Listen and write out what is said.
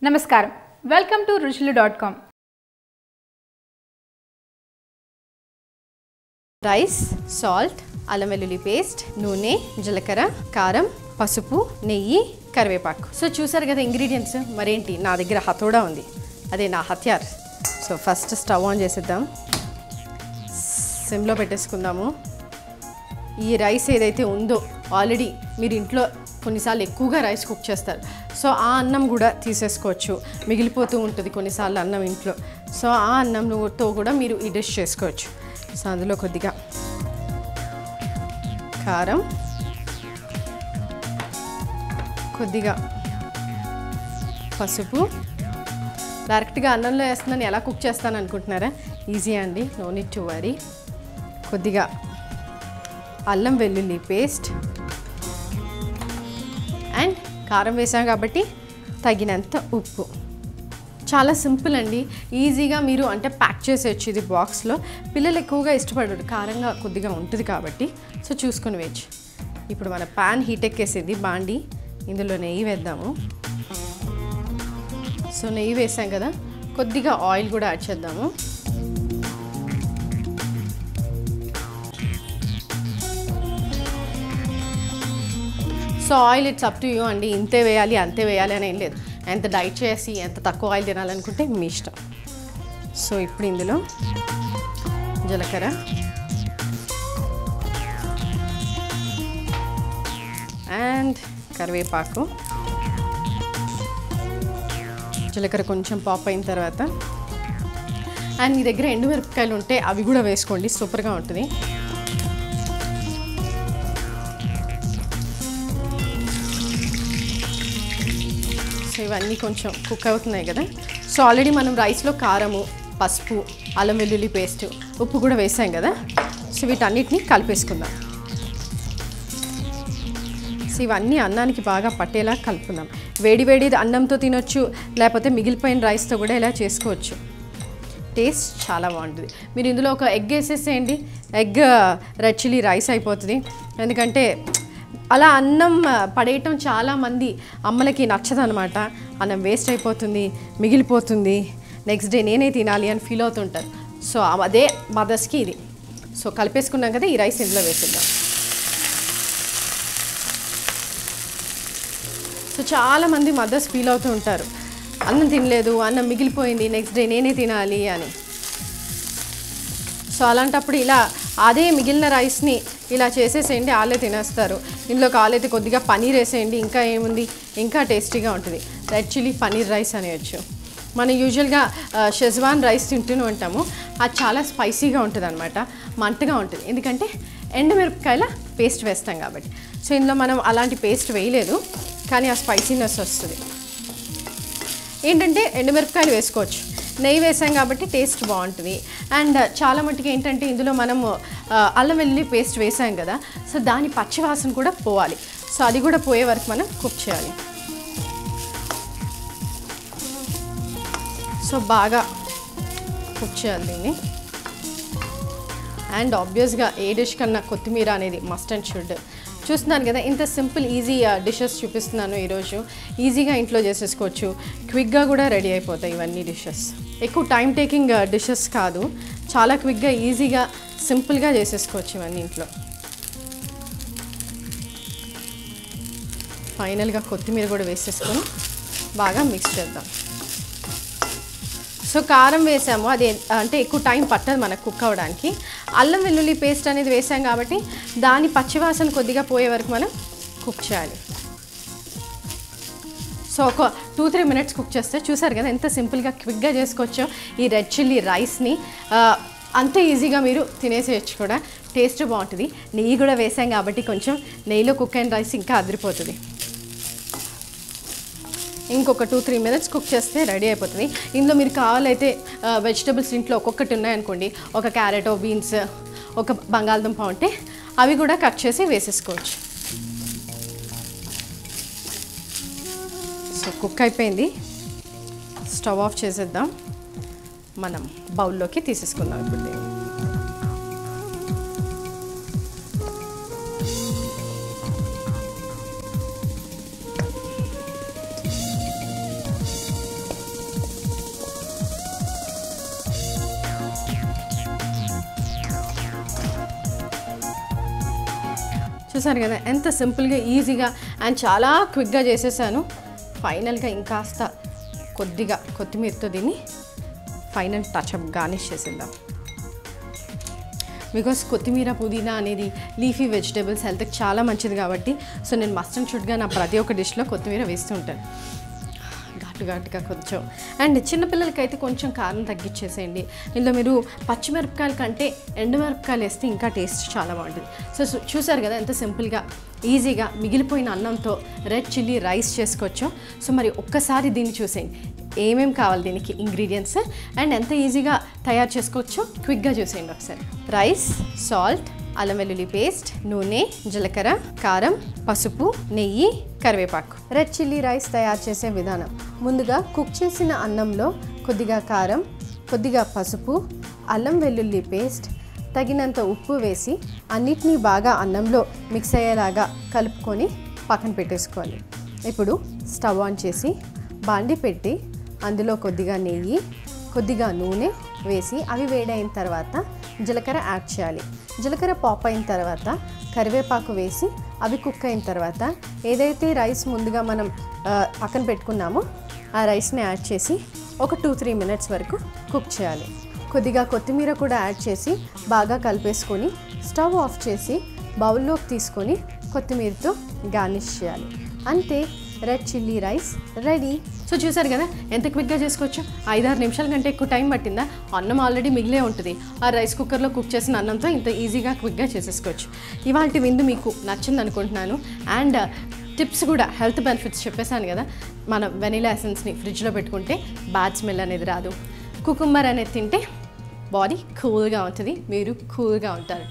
నమస్కారం welcome to ruchilu.com rice salt అల్లం వెల్లుల్లి పేస్ట్ నూనె జీలకర్ర కారం పసుపు నెయ్యి కరివేపాకు సో చూసారు కదా ఇంగ్రీడియంట్స్ మరేంటి నా దగ్గర హతోడా ఉంది అదే నా హత్యార్ సో ఫస్ట్ స్టవ్ ఆన్ చేసేద్దాం సిమ్లో పెట్టేసుకుందాము ఈ రైస్ ఏదైతే ఉందో ఆల్రెడీ మీరు ఇంట్లో కొన్నిసార్లు ఎక్కువగా రైస్ కుక్ చేస్తారు సో ఆ అన్నం కూడా తీసేసుకోవచ్చు మిగిలిపోతూ ఉంటుంది కొన్నిసార్లు అన్నం ఇంట్లో సో ఆ అన్నంతో కూడా మీరు ఈ డిష్ చేసుకోవచ్చు సో అందులో కొద్దిగా కారం కొద్దిగా పసుపు డైరెక్ట్గా అన్నంలో వేస్తున్నాను ఎలా కుక్ చేస్తాను అనుకుంటున్నారా ఈజీ అండి నో నీడ్ టు వరీ కొద్దిగా అల్లం వెల్లుల్లి పేస్ట్ అండ్ కారం వేసాం కాబట్టి తగినంత ఉప్పు చాలా సింపుల్ అండి ఈజీగా మీరు అంటే ప్యాక్ చేసేయచ్చు ఇది బాక్స్లో పిల్లలు ఎక్కువగా ఇష్టపడరు కారంగా కొద్దిగా ఉంటుంది కాబట్టి సో చూసుకొని వేయచ్చు ఇప్పుడు మన ప్యాన్ హీట్ ఎక్కేసింది బాండి ఇందులో నెయ్యి వేద్దాము సో నెయ్యి వేసాం కదా కొద్దిగా ఆయిల్ కూడా యాడ్ చేద్దాము so oil it's up to you అండి ఇంతే వేయాలి అంతే వేయాలి అని ఏం లేదు ఎంత డైట్ చేసి ఎంత తక్కువ ఆయిల్ తినాలనుకుంటే మీ ఇష్టం సో ఇప్పుడు ఇందులో జీలకర్ర అండ్ కరివేపాకు జీలకర్ర కొంచెం పాప్ అయిన తర్వాత అండ్ మీ దగ్గర ఎండుమిరపకాయలు ఉంటే అవి కూడా వేసుకోండి సూపర్గా ఉంటుంది సో ఇవన్నీ కొంచెం కుక్ అవుతున్నాయి కదా సో ఆల్రెడీ మనం రైస్లో కారము పసుపు అల్లం వెల్లుల్లి పేస్ట్ ఉప్పు కూడా వేసాం కదా సో వీటన్నిటిని కలిపేసుకుందాం సో ఇవన్నీ అన్నానికి బాగా పట్టేలా కలుపుకుందాం వేడి వేడి అన్నంతో తినొచ్చు లేకపోతే మిగిలిపోయిన రైస్తో కూడా ఇలా చేసుకోవచ్చు టేస్ట్ చాలా బాగుంటుంది మీరు ఇందులో ఒక ఎగ్ వేసేసేయండి ఎగ్ రెడ్ చిల్లీ రైస్ అయిపోతుంది ఎందుకంటే అలా అన్నం పడేయటం చాలామంది అమ్మలకి నచ్చదనమాట అన్నం వేస్ట్ అయిపోతుంది మిగిలిపోతుంది నెక్స్ట్ డే నేనే తినాలి అని ఫీల్ అవుతుంటారు సో అదే మదర్స్కి ఇది సో కలిపేసుకున్నాం కదా ఈ రైస్ ఇందులో వేసేద్దాం సో చాలామంది మదర్స్ ఫీల్ అవుతూ ఉంటారు అన్నం తినలేదు అన్నం మిగిలిపోయింది నెక్స్ట్ డే నేనే తినాలి అని సో అలాంటప్పుడు ఇలా అదే మిగిలిన రైస్ని ఇలా చేసేసేయండి వాళ్ళే తినేస్తారు ఇందులో కావాలైతే కొద్దిగా పనీర్ వేసేయండి ఇంకా ఏముంది ఇంకా టేస్టీగా ఉంటుంది రెడ్ చిల్లీ పనీర్ రైస్ అనేయచ్చు మనం యూజువల్గా షెజ్వాన్ రైస్ తింటూనే ఉంటాము అది చాలా స్పైసీగా ఉంటుంది అనమాట మంటగా ఉంటుంది ఎందుకంటే ఎండుమిరపకాయల పేస్ట్ వేస్తాం కాబట్టి సో ఇందులో మనం అలాంటి పేస్ట్ వేయలేదు కానీ ఆ స్పైసీనెస్ వస్తుంది ఏంటంటే ఎండుమిరపకాయలు వేసుకోవచ్చు నెయ్యి వేసాం కాబట్టి టేస్ట్ బాగుంటుంది అండ్ చాలా మట్టుకు ఏంటంటే ఇందులో మనము అల్లం వెల్లుల్లి పేస్ట్ వేసాం కదా సో దాని పచ్చివాసన కూడా పోవాలి సో అది కూడా పోయే వరకు మనం కుక్ చేయాలి సో బాగా కుక్ చేయాలి దీన్ని అండ్ ఆబ్వియస్గా ఏ డిష్ కన్నా కొత్తిమీర అనేది మస్ట్ అండ్ షుడ్ చూస్తున్నాను కదా ఇంత సింపుల్ ఈజీ డిషెస్ చూపిస్తున్నాను ఈరోజు ఈజీగా ఇంట్లో చేసేసుకోవచ్చు క్విక్గా కూడా రెడీ అయిపోతాయి ఇవన్నీ డిషెస్ ఎక్కువ టైం టేకింగ్ డిషెస్ కాదు చాలా క్విక్గా ఈజీగా సింపుల్గా చేసేసుకోవచ్చు ఇవన్నీ ఇంట్లో ఫైనల్గా కొత్తిమీర కూడా వేసేసుకొని బాగా మిక్స్ చేద్దాం సో కారం వేసాము అది అంటే ఎక్కువ టైం పట్టదు మనకు కుక్ అవ్వడానికి అల్లం వెల్లుల్లి పేస్ట్ అనేది వేసాం కాబట్టి దాని పచ్చివాసన కొద్దిగా పోయే వరకు మనం కుక్ చేయాలి సో ఒక 2-3 మినిట్స్ కుక్ చేస్తే చూసారు కదా ఎంత సింపుల్గా క్విక్గా చేసుకోవచ్చో ఈ రెడ్ చిల్లీ రైస్ని అంతే ఈజీగా మీరు తినేసేయచ్చు కూడా టేస్ట్ బాగుంటుంది నెయ్యి కూడా వేసాం కాబట్టి కొంచెం నెయ్యిలో కుక్ అయిన రైస్ ఇంకా అదిరిపోతుంది ఇంకొక 2-3 మినిట్స్ కుక్ చేస్తే రెడీ అయిపోతుంది ఇందులో మీరు కావాలైతే వెజిటబుల్స్ ఇంట్లో ఒక్కొక్కటి ఉన్నాయనుకోండి ఒక క్యారెట్ బీన్స్ ఒక బంగాళదుంప ఉంటే అవి కూడా కట్ చేసి వేసేసుకోవచ్చు సో కుక్ అయిపోయింది స్టవ్ ఆఫ్ చేసేద్దాం మనం బౌల్లోకి తీసేసుకుందాం ఇప్పుడు దీన్ని చూసారు కదా ఎంత సింపుల్గా ఈజీగా అండ్ చాలా క్విక్గా చేసేసాను. ఫైనల్గా ఇంకాస్త కొద్దిగా కొత్తిమీరతో దీన్ని ఫైనల్ టచ్అప్ గార్నిష్ చేసేద్దాం. బికాస్ కొత్తిమీర పుదీనా అనేది లీఫీ వెజిటేబుల్స్ హెల్త్కి చాలా మంచిది కాబట్టి సో నేను మస్ట్ అండ్ షుడ్గా నా ప్రతి ఒక్క డిష్లో కొత్తిమీర వేస్తూ ఉంటాను, ఘాటుగా కొంచెం. అండ్ చిన్నపిల్లలకైతే కొంచెం కారం తగ్గించేసేయండి. ఇందులో మీరు పచ్చిమిరపకాయల కంటే ఎండుమిరపకాయలు వేస్తే ఇంకా టేస్ట్ చాలా బాగుంటుంది. సో చూసారు కదా ఎంత సింపుల్గా ఈజీగా మిగిలిపోయిన అన్నంతో రెడ్ చిల్లీ రైస్ చేసుకోవచ్చు. సో మరి ఒక్కసారి దీన్ని చూసేయండి, ఏమేం కావాలి దీనికి ఇంగ్రీడియంట్స్ అండ్ ఎంత ఈజీగా తయారు చేసుకోవచ్చో క్విక్గా చూసేయండి ఒకసారి. రైస్, సాల్ట్, అల్లం వెల్లుల్లి పేస్ట్, నూనె, జీలకర్ర, కారం, పసుపు, నెయ్యి, కరివేపాకు. రెడ్ చిల్లీ రైస్ తయారు చేసే విధానం: ముందుగా కుక్ చేసిన అన్నంలో కొద్దిగా కారం, కొద్దిగా పసుపు, అల్లం వెల్లుల్లి పేస్ట్, తగినంత ఉప్పు వేసి అన్నిటినీ బాగా అన్నంలో మిక్స్ అయ్యేలాగా కలుపుకొని పక్కన పెట్టేసుకోవాలి. ఇప్పుడు స్టవ్ ఆన్ చేసి బాండి పెట్టి అందులో కొద్దిగా నెయ్యి, కొద్దిగా నూనె వేసి అవి వేడైన తర్వాత జీలకర్ర యాడ్ చేయాలి. జీలకర్ర పాప్ అయిన తర్వాత కరివేపాకు వేసి అవి కుక్ అయిన తర్వాత ఏదైతే రైస్ ముందుగా మనం పక్కన పెట్టుకున్నామో ఆ రైస్ని యాడ్ చేసి ఒక 2-3 మినిట్స్ వరకు కుక్ చేయాలి. కొద్దిగా కొత్తిమీర కూడా యాడ్ చేసి బాగా కలిపేసుకొని స్టవ్ ఆఫ్ చేసి బౌల్లోకి తీసుకొని కొత్తిమీరతో గార్నిష్ చేయాలి. అంతే, red chilli rice ready. So చూసారు కదా ఎంత క్విక్గా చేసుకోవచ్చు. 5-6 నిమిషాల కంటే ఎక్కువ టైం పట్టిందా? అన్నం ఆల్రెడీ మిగిలే ఉంటుంది. ఆ రైస్ కుక్కర్లో కుక్ చేసిన అన్నంతో ఇంత ఈజీగా క్విక్గా చేసేసుకోవచ్చు. ఇవాళ విందు మీకు నచ్చింది అనుకుంటున్నాను. అండ్ టిప్స్ కూడా, హెల్త్ బెనిఫిట్స్ చెప్పేశాను కదా. మన వెనిలా ఎసెన్స్ని ఫ్రిడ్జ్లో పెట్టుకుంటే బ్యాడ్ స్మెల్ అనేది రాదు. కుకుంబర్ అనేది తింటే బాడీ కూల్గా ఉంటుంది, మీరు కూల్గా ఉంటారు.